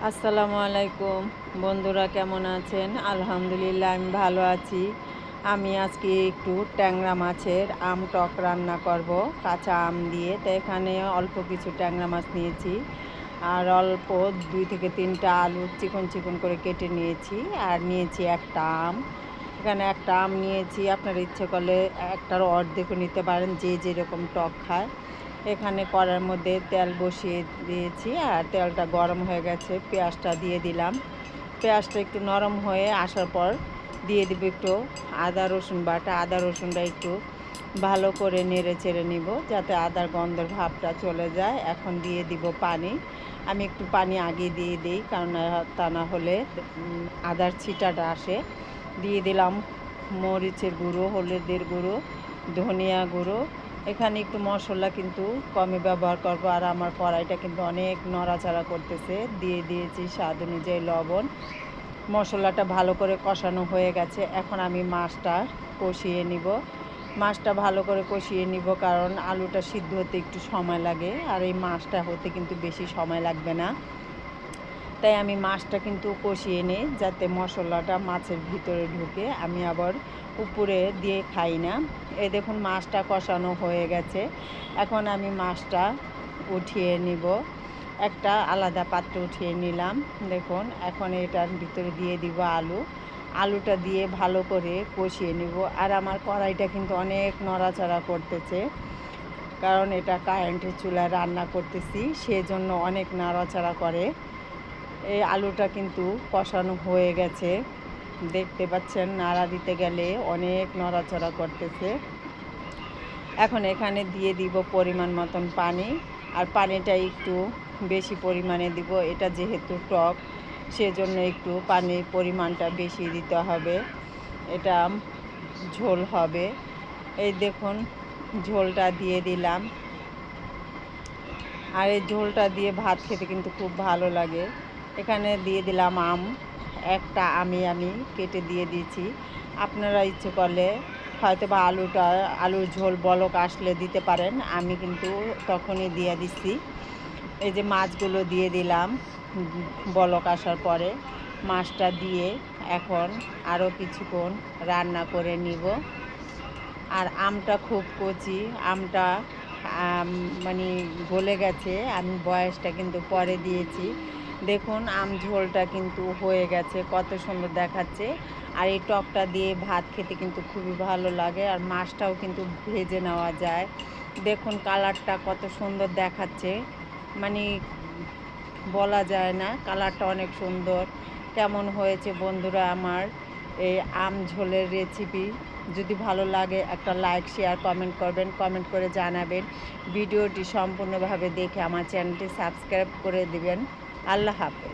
আসসালামু আলাইকুম বন্ধুরা, কেমন আছেন? আলহামদুলিল্লাহ আমি ভালো আছি। আমি আজকে একটু ট্যাংরা মাছের আম টক রান্না করব কাঁচা আম দিয়ে। তো এখানে অল্প কিছু ট্যাংরা মাছ নিয়েছি আর অল্প 2 থেকে 3টা আলু চিকন চিকন করে কেটে নিয়েছি আর নিয়েছি একটা আম। এখানে একটা আম নিয়েছি, আপনারা ইচ্ছে করলে একটার অর্ধেকও নিতে পারেন, যে যেরকম টক খায়। এখানে কড়ার মধ্যে তেল বসিয়ে দিয়েছি আর তেলটা গরম হয়ে গেছে, পেঁয়াজটা দিয়ে দিলাম। পেঁয়াজটা একটু নরম হয়ে আসার পর দিয়ে দিব একটু আদা রসুন বাটা। আদা রসুনটা একটু ভালো করে নেড়ে চেড়ে নিব যাতে আদার গন্ধের ভাবটা চলে যায়। এখন দিয়ে দিব পানি। আমি একটু পানি আগে দিয়ে দিই, কারণ তা না হলে আদার ছিটাটা আসে। দিয়ে দিলাম মরিচের গুঁড়ো, হলুদের গুঁড়ো, ধনিয়া গুঁড়ো। এখানে একটু মশলা কিন্তু কমই ব্যবহার করব। আর আমার কড়াইটা কিন্তু অনেক নড়াচড়া করতেছে। দিয়ে দিয়েছি স্বাদ অনুযায়ী লবণ। মশলাটা ভালো করে কষানো হয়ে গেছে, এখন আমি মাছটা কষিয়ে নিব। মাছটা ভালো করে কষিয়ে নিব, কারণ আলুটা সিদ্ধ হতে একটু সময় লাগে আর এই মাছটা হতে কিন্তু বেশি সময় লাগবে না। তাই আমি মাছটা কিন্তু কষিয়ে নিই যাতে মশলাটা মাছের ভিতরে ঢুকে। আমি আবার উপরে দিয়ে খাই না। এই দেখুন মাছটা কষানো হয়ে গেছে, এখন আমি মাছটা উঠিয়ে নিব। একটা আলাদা পাত্রে উঠিয়ে নিলাম। দেখুন এখন এটার ভিতরে দিয়ে দিব আলু। আলুটা দিয়ে ভালো করে কষিয়ে নিব। আর আমার কড়াইটা কিন্তু অনেক নড়াচড়া করতেছে, কারণ এটা কারেন্টের চুলায় রান্না করতেছি, সেজন্য অনেক নাড়াচাড়া করে। এই আলুটা কিন্তু কষানো হয়ে গেছে, দেখতে পাচ্ছেন নাড়া দিতে গেলে অনেক নড়াচড়া করতেছে। এখন এখানে দিয়ে দিব পরিমাণ মতন পানি। আর পানিটা একটু বেশি পরিমাণে দিব, এটা যেহেতু টক সেজন্য একটু পানির পরিমাণটা বেশি দিতে হবে। এটা ঝোল হবে। এই দেখুন ঝোলটা দিয়ে দিলাম। আর এই ঝোলটা দিয়ে ভাত খেতে কিন্তু খুব ভালো লাগে। এখানে দিয়ে দিলাম আম। একটা আমি কেটে দিয়ে দিয়েছি। আপনারা ইচ্ছে করলে হয়তো বা আলুর ঝোল বলক আসলে দিতে পারেন, আমি কিন্তু তখনই দিয়ে দিচ্ছি। এই যে মাছগুলো দিয়ে দিলাম বলক আসার পরে। মাছটা দিয়ে এখন আরও কিছুক্ষণ রান্না করে নিব। আর আমটা খুব কচি, আমটা মানে গলে গেছে, আমি বয়সটা কিন্তু পরে দিয়েছি। দেখুন আম ঝোলটা কিন্তু হয়ে গেছে, কত সুন্দর দেখাচ্ছে। আর এই টকটা দিয়ে ভাত খেতে কিন্তু খুবই ভালো লাগে। আর মাছটাও কিন্তু ভেজে নেওয়া যায়। দেখুন কালারটা কত সুন্দর দেখাচ্ছে, মানে বলা যায় না, কালারটা অনেক সুন্দর। কেমন হয়েছে বন্ধুরা আমার এই আম ঝোলের রেসিপি? যদি ভালো লাগে একটা লাইক শেয়ার কমেন্ট করবেন, কমেন্ট করে জানাবেন। ভিডিওটি সম্পূর্ণভাবে দেখে আমার চ্যানেলটি সাবস্ক্রাইব করে দিবেন। আল্লাহ হাফেজ।